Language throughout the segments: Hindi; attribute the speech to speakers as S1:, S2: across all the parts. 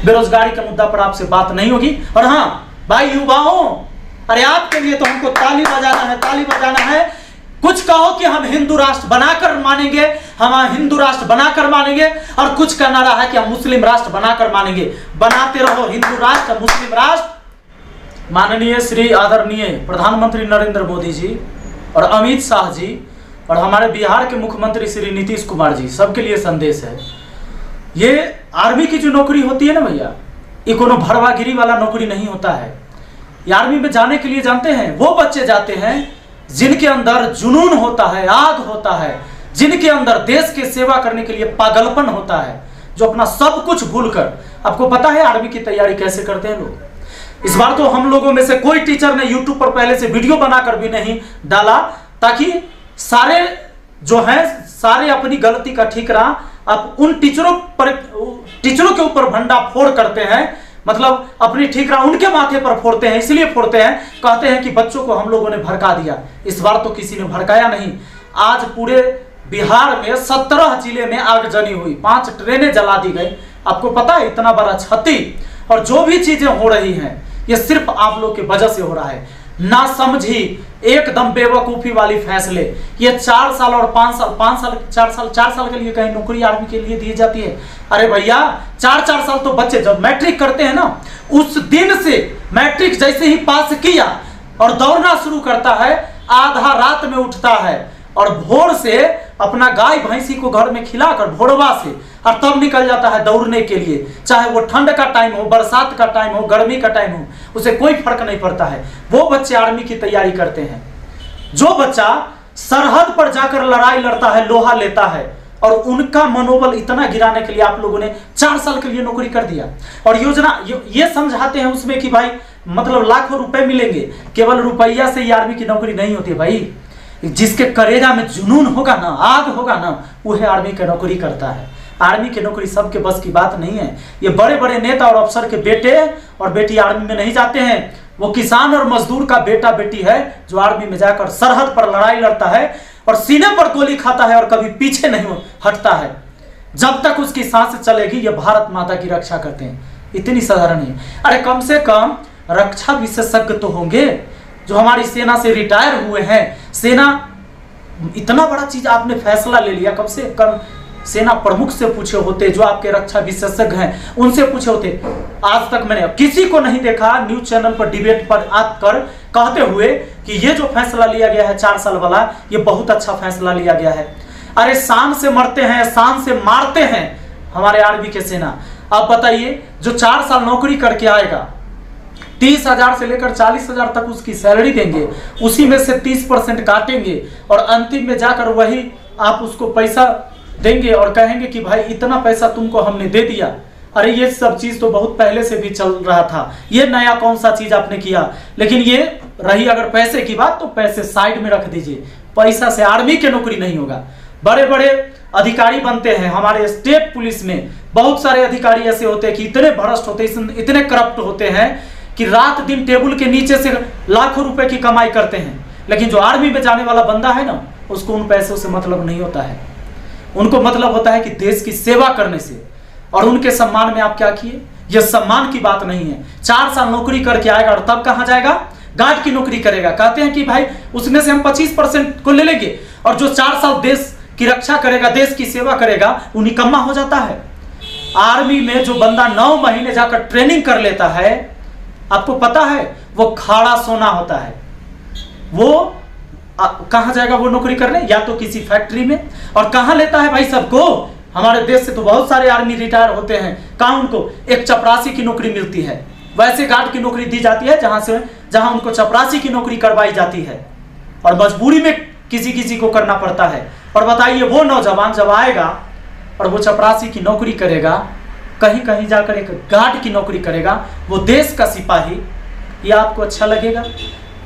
S1: बेरोजगारी के मुद्दा पर आपसे बात नहीं होगी। और हाँ भाई युवाओं, अरे आपके लिए तो हमको ताली बजाना है, ताली बजाना है। कुछ कहो कि हम हिंदू राष्ट्र बनाकर मानेंगे, हम हिंदू राष्ट्र बनाकर मानेंगे, और कुछ का नारा है कि हम मुस्लिम राष्ट्र बनाकर मानेंगे। बनाते रहो हिंदू राष्ट्र, मुस्लिम राष्ट्र। माननीय श्री आदरणीय प्रधानमंत्री नरेंद्र मोदी जी और अमित शाह जी और हमारे बिहार के मुख्यमंत्री श्री नीतीश कुमार जी, सबके लिए संदेश है। ये आर्मी की जो नौकरी होती है ना भैया, ये कोनो भरवागिरी वाला नौकरी नहीं होता है। ये आर्मी में जाने के लिए जानते हैं वो बच्चे जाते हैं जिनके अंदर जुनून होता है, आग होता है, जिनके अंदर देश की सेवा करने के लिए पागलपन होता है, जो अपना सब कुछ भूलकर। आपको पता है आर्मी की तैयारी कैसे करते हैं लोग? इस बार तो हम लोगों में से कोई टीचर ने यूट्यूब पर पहले से वीडियो बनाकर भी नहीं डाला, ताकि सारे जो हैं सारे अपनी गलती का ठीकरा अब उन टीचरों के ऊपर भंडाफोड़ करते हैं, मतलब अपनी ठीकरा उनके माथे पर फोड़ते हैं। इसलिए फोड़ते हैं, कहते हैं कि बच्चों को हम लोगों ने भड़का दिया। इस बार तो किसी ने भड़काया नहीं। आज पूरे बिहार में 17 जिले में आगजनी हुई, 5 ट्रेनें जला दी गई। आपको पता है इतना बड़ा क्षति, और जो भी चीजें हो रही हैं ये सिर्फ आप लोग की वजह से हो रहा है। ना समझी, एकदम बेवकूफी वाली फैसले। ये 4 साल और 4 साल के लिए कहीं नौकरी आर्मी के लिए दी जाती है। अरे भैया 4 साल तो बच्चे जब मैट्रिक करते हैं ना, उस दिन से मैट्रिक जैसे ही पास किया और दौड़ना शुरू करता है, आधा रात में उठता है और भोर से अपना गाय भैंसी को घर में खिलाकर भोरवा से, और तब निकल जाता है दौड़ने के लिए। चाहे वो ठंड का टाइम हो, बरसात का टाइम हो, गर्मी का टाइम हो, उसे कोई फर्क नहीं पड़ता है। वो बच्चे आर्मी की तैयारी करते हैं। जो बच्चा सरहद पर जाकर लड़ाई लड़ता है, लोहा लेता है, और उनका मनोबल इतना गिराने के लिए आप लोगों ने 4 साल के लिए नौकरी कर दिया। और योजना ये समझाते हैं उसमें कि भाई मतलब लाखों रुपए मिलेंगे। केवल रुपया से ही आर्मी की नौकरी नहीं होती भाई। जिसके करेजा में जुनून होगा ना, आग होगा ना, वह आर्मी की नौकरी करता है। आर्मी की नौकरी सबके बस की बात नहीं है। ये बड़े बड़े नेता और अफसर के बेटे और बेटी आर्मी में नहीं जाते हैं। वो किसान और मजदूर का बेटा बेटी है जो आर्मी में जाकर सरहद पर लड़ाई लड़ता है और सीने पर गोली खाता है और कभी पीछे नहीं हटता है। जब तक उसकी सांस चलेगी ये भारत माता की रक्षा करते हैं। इतनी साधारण है। अरे कम से कम रक्षा विशेषज्ञ तो होंगे जो हमारी सेना से रिटायर हुए हैं। सेना इतना बड़ा चीज आपने फैसला ले लिया, कम से कम सेना प्रमुख से पूछे होते, जो आपके रक्षा विशेषज्ञ हैं उनसे पूछे होते। आज तक मैंने किसी को नहीं देखा न्यूज चैनल पर डिबेट पर आकर कहते हुए कि ये जो फैसला लिया गया है 4 साल वाला, ये बहुत अच्छा फैसला लिया गया है। अरे शान से मरते हैं, शान से मारते हैं हमारे आर्मी के सेना। आप बताइए जो 4 साल नौकरी करके आएगा, 30,000 से लेकर 40,000 तक उसकी सैलरी देंगे, उसी में से 30% काटेंगे और अंतिम में जाकर वही आप उसको पैसा देंगे और कहेंगे कि भाई इतना पैसा तुमको हमने दे दिया। अरे ये सब चीज तो बहुत पहले से भी चल रहा था, ये नया कौन सा चीज आपने किया। लेकिन ये रही अगर पैसे की बात, तो पैसे साइड में रख दीजिए। पैसा से आर्मी की नौकरी नहीं होगा। बड़े बड़े अधिकारी बनते हैं हमारे स्टेट पुलिस में, बहुत सारे अधिकारी ऐसे होते हैं कि इतने भ्रष्ट होते हैं, इतने करप्ट होते हैं कि रात दिन टेबल के नीचे से लाखों रुपए की कमाई करते हैं। लेकिन जो आर्मी में जाने वाला बंदा है ना, उसको उन पैसों से मतलब नहीं होता है। उनको मतलब होता है कि देश की सेवा करने से। और उनके सम्मान में आप क्या किए? यह सम्मान की बात नहीं है। 4 साल नौकरी करके आएगा और तब कहां जाएगा? गार्ड की नौकरी करेगा। कहते हैं कि भाई उसमें से हम 25% को ले लेंगे, और जो 4 साल देश की रक्षा करेगा, देश की सेवा करेगा, वो निकम्मा हो जाता है। आर्मी में जो बंदा 9 महीने जाकर ट्रेनिंग कर लेता है, आपको पता है वो खाड़ा सोना होता है। वो कहां जाएगा वो नौकरी करने? या तो किसी फैक्ट्री में। और कहां लेता है भाई सबको? हमारे देश से तो बहुत सारे आर्मी रिटायर होते हैं, कहां उनको एक चपरासी की नौकरी मिलती है। वैसे गार्ड की नौकरी दी जाती है जहां उनको चपरासी की नौकरी करवाई जाती है, और मजबूरी में किसी को करना पड़ता है। और बताइए वो नौजवान जब आएगा और वो चपरासी की नौकरी करेगा, कहीं जाकर एक गार्ड की नौकरी करेगा, वो देश का सिपाही, ये आपको अच्छा लगेगा?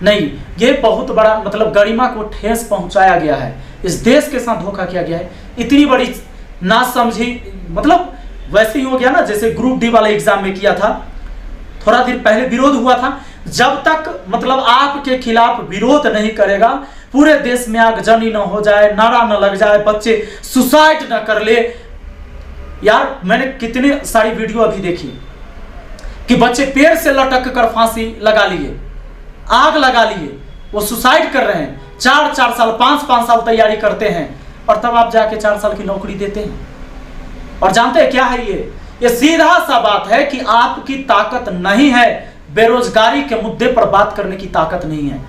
S1: नहीं। ये बहुत बड़ा मतलब गरिमा को ठेस पहुंचाया गया है। इस देश के साथ धोखा किया गया है। इतनी बड़ी ना समझी, मतलब वैसे ही हो गया ना जैसे ग्रुप डी वाले एग्जाम में किया था। थोड़ा दिन पहले विरोध हुआ था। जब तक मतलब आपके खिलाफ विरोध नहीं करेगा, पूरे देश में आगजनी न हो जाए, नारा न लग जाए, बच्चे सुसाइड न कर ले। यार मैंने कितनी सारी वीडियो अभी देखी, कि बच्चे पेड़ से लटक कर फांसी लगा लिए, आग लगा लिए, वो सुसाइड कर रहे हैं, 4-4 साल 5-5 साल तैयारी करते हैं और तब आप जाके 4 साल की नौकरी देते हैं। और जानते हैं क्या है ये सीधा सा बात है कि आपकी ताकत नहीं है, बेरोजगारी के मुद्दे पर बात करने की ताकत नहीं है।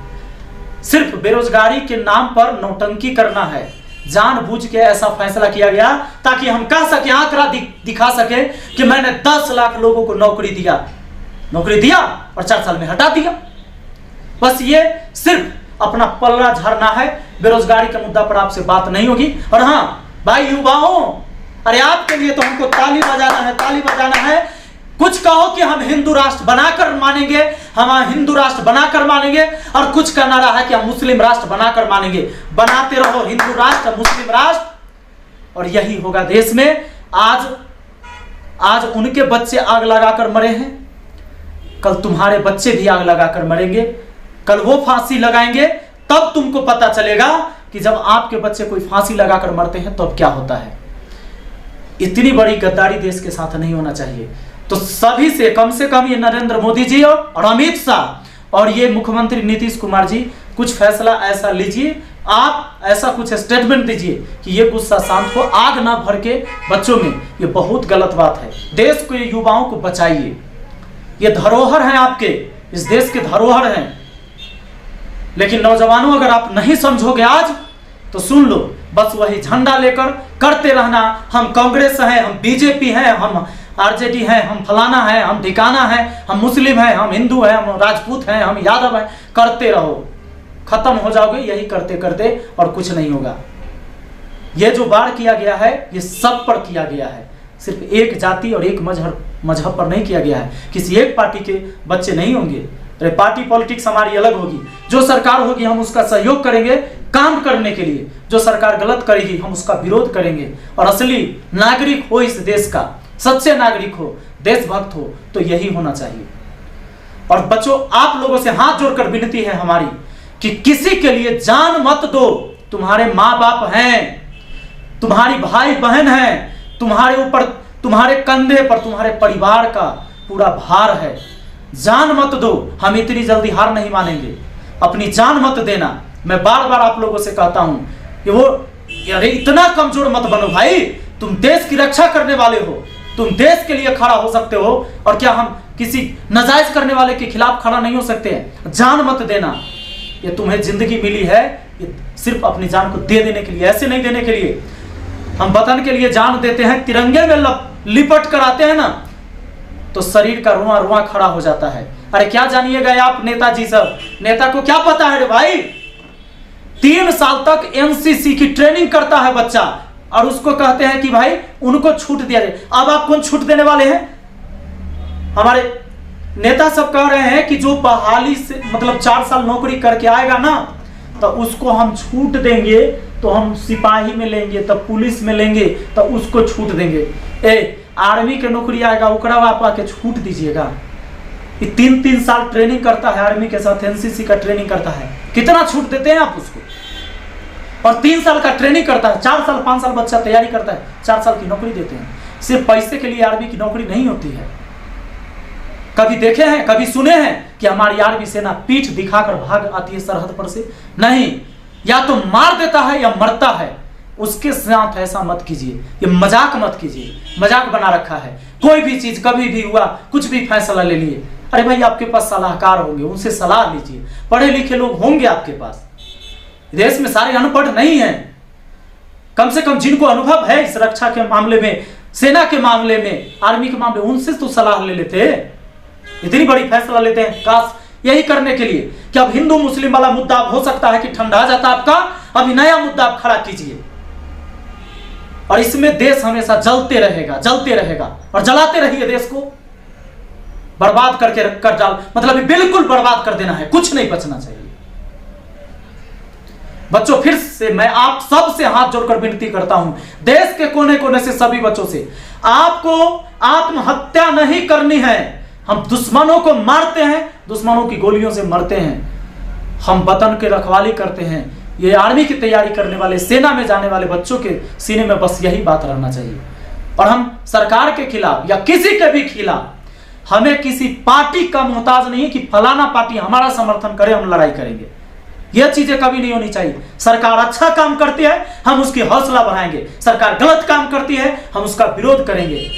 S1: सिर्फ बेरोजगारी के नाम पर नौटंकी करना है। जानबूझ के ऐसा फैसला किया गया ताकि हम कह सके, आंकड़ा दिखा सके कि मैंने 10 लाख लोगों को नौकरी दिया और 4 साल में हटा दिया। बस ये सिर्फ अपना पल्ला झाड़ना है। बेरोजगारी के मुद्दा पर आपसे बात नहीं होगी। और हाँ भाई युवाओं, अरे आपके लिए तो हमको ताली बजाना है। कुछ कहो कि हम हिंदू राष्ट्र बनाकर मानेंगे, हम हिंदू राष्ट्र बनाकर मानेंगे, और कुछ का नारा है कि हम मुस्लिम राष्ट्र बनाकर मानेंगे। बनाते रहो हिंदू राष्ट्र, मुस्लिम राष्ट्र, और यही होगा देश में। आज उनके बच्चे आग लगाकर मरे हैं, कल तुम्हारे बच्चे भी आग लगाकर मरेंगे। कल वो फांसी लगाएंगे, तब तुमको पता चलेगा कि जब आपके बच्चे कोई फांसी लगाकर मरते हैं तब क्या होता है। इतनी बड़ी गद्दारी देश के साथ नहीं होना चाहिए। तो सभी से कम ये नरेंद्र मोदी जी और अमित शाह और ये मुख्यमंत्री नीतीश कुमार जी कुछ फैसला ऐसा लीजिए, आप ऐसा कुछ स्टेटमेंट दीजिए कि ये गुस्सा शांत हो, आग ना भर के बच्चों में। ये बहुत गलत बात है। देश के युवाओं को बचाइए, ये धरोहर हैं आपके, इस देश के धरोहर हैं। लेकिन नौजवानों, अगर आप नहीं समझोगे आज तो सुन लो, बस वही झंडा लेकर करते रहना। हम कांग्रेस हैं, हम बीजेपी हैं, हम आरजेडी हैं, हम फलाना हैं, हम ठिकाना हैं, हम मुस्लिम हैं, हम हिंदू हैं, हम राजपूत हैं, हम यादव हैं। करते रहो, खत्म हो जाओगे यही करते करते, और कुछ नहीं होगा। ये जो वार किया गया है ये सब पर किया गया है, सिर्फ एक जाति और एक मजहब पर नहीं किया गया है। किसी एक पार्टी के बच्चे नहीं होंगे। अरे पार्टी पॉलिटिक्स हमारी अलग होगी। जो सरकार होगी हम उसका सहयोग करेंगे काम करने के लिए, जो सरकार गलत करेगी हम उसका विरोध करेंगे। और असली नागरिक हो इस देश का, सच्चे नागरिक हो, देशभक्त हो, तो यही होना चाहिए। और बच्चों, आप लोगों से हाथ जोड़कर विनती है हमारी कि किसी के लिए जान मत दो। तुम्हारे माँ बाप हैं, तुम्हारी भाई बहन हैं, तुम्हारे ऊपर, तुम्हारे कंधे पर तुम्हारे परिवार का पूरा भार है। जान मत दो। हम इतनी जल्दी हार नहीं मानेंगे। अपनी जान मत देना। मैं बार बार आप लोगों से कहता हूं कि अरे इतना कमजोर मत बनो भाई। तुम देश की रक्षा करने वाले हो, तुम देश के लिए खड़ा हो सकते हो। और क्या हम किसी नाजायज करने वाले के खिलाफ खड़ा नहीं हो सकते हैं? जान मत देना। ये तुम्हें जिंदगी मिली है, ये सिर्फ अपनी जान को दे देने के लिए, ऐसे नहीं देने के लिए। हम वतन के लिए जान देते हैं, तिरंगे में लिपट कर आते हैं ना, तो शरीर का रुआ रुआ खड़ा हो जाता है। अरे क्या जानिएगा आप नेताजी सब, नेता को क्या पता है रे भाई। 3 साल तक एनसीसी की ट्रेनिंग करता है बच्चा, और उसको कहते हैं कि भाई उनको छूट दिया जाए। अब आप कौन छूट देने वाले हैं? हमारे नेता सब कह रहे हैं कि जो बहाली से मतलब 4 साल नौकरी करके आएगा ना, तो उसको हम छूट देंगे। तो हम सिपाही में लेंगे, तब पुलिस में लेंगे, तो उसको छूट देंगे। आर्मी के नौकरी आएगा ओकरा आप आके छूट दीजिएगा। ये 3-3 साल ट्रेनिंग करता है, आर्मी के साथ एनसीसी का ट्रेनिंग करता है, कितना छूट देते हैं आप उसको? और 3 साल का ट्रेनिंग करता है, 4 साल 5 साल बच्चा तैयारी करता है, 4 साल की नौकरी देते हैं। सिर्फ पैसे के लिए आर्मी की नौकरी नहीं होती है। कभी देखे हैं, कभी सुने हैं कि हमारी आर्मी सेना पीठ दिखाकर भाग आती है सरहद पर से? नहीं, या तो मार देता है या मरता है। उसके साथ ऐसा मत कीजिए, ये मजाक मत कीजिए। मजाक बना रखा है। कोई भी चीज कभी भी हुआ, कुछ भी फैसला ले लिए, अरे भाई आपके पास सलाहकार होंगे, उनसे सलाह लीजिए। पढ़े लिखे लोग होंगे आपके पास। देश में सारे अनपढ़ नहीं हैं। कम से कम जिनको अनुभव है इस रक्षा के मामले में, सेना के मामले में, आर्मी के मामले, उनसे तो सलाह ले लेते। इतनी बड़ी फैसला लेते हैं काश यही करने के लिए कि अब हिंदू मुस्लिम वाला मुद्दा हो सकता है कि ठंडा जाता आपका। अभी नया मुद्दा आप खड़ा कीजिए, और इसमें देश हमेशा जलते रहेगा और जलाते रहिए। देश को बर्बाद करके रखकर डाल, मतलब बिल्कुल बर्बाद कर देना है, कुछ नहीं बचना चाहिए। बच्चों, फिर से मैं आप सब से हाथ जोड़कर विनती करता हूं, देश के कोने कोने से सभी बच्चों से, आपको आत्महत्या नहीं करनी है। हम दुश्मनों को मारते हैं, दुश्मनों की गोलियों से मरते हैं। हम वतन की रखवाली करते हैं। ये आर्मी की तैयारी करने वाले, सेना में जाने वाले बच्चों के सीने में बस यही बात रहना चाहिए। और हम सरकार के खिलाफ या किसी के भी खिलाफ हमें किसी पार्टी का मोहताज नहीं कि फलाना पार्टी हमारा समर्थन करे हम लड़ाई करेंगे। यह चीजें कभी नहीं होनी चाहिए। सरकार अच्छा काम करती है हम उसकी हौसला बढ़ाएंगे, सरकार गलत काम करती है हम उसका विरोध करेंगे।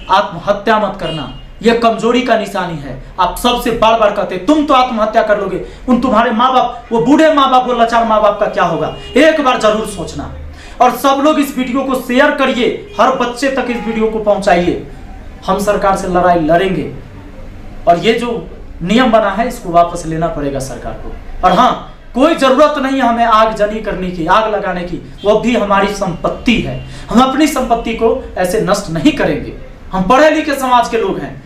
S1: आत्महत्या मत करना, यह कमजोरी का निशानी है। आप सबसे बार बार कहते तुम तो आत्महत्या कर लोगे, उन तुम्हारे माँ बाप, वो बूढ़े माँ बाप, वो लाचार माँ बाप का क्या होगा, एक बार जरूर सोचना। और सब लोग इस वीडियो को शेयर करिए, हर बच्चे तक इस वीडियो को पहुंचाइए। हम सरकार से लड़ाई लड़ेंगे और ये जो नियम बना है इसको वापस लेना पड़ेगा सरकार को। और हाँ, कोई जरूरत नहीं है हमें आगजनी करने की, आग लगाने की, वो भी हमारी संपत्ति है। हम अपनी संपत्ति को ऐसे नष्ट नहीं करेंगे। हम पढ़े लिखे समाज के लोग हैं,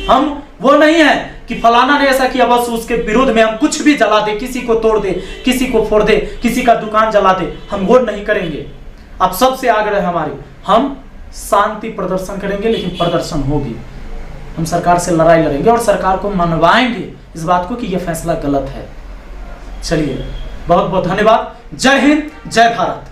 S1: हम वो नहीं है कि फलाना ने ऐसा किया बस उसके विरोध में हम कुछ भी जला दे, किसी को तोड़ दे, किसी को फोड़ दे, किसी का दुकान जला दे, हम वो नहीं करेंगे। आप सबसे आग्रह है हमारी, हम शांति प्रदर्शन करेंगे लेकिन प्रदर्शन होगी। हम सरकार से लड़ाई लड़ेंगे और सरकार को मनवाएंगे इस बात को कि यह फैसला गलत है। चलिए, बहुत बहुत धन्यवाद। जय हिंद, जय भारत।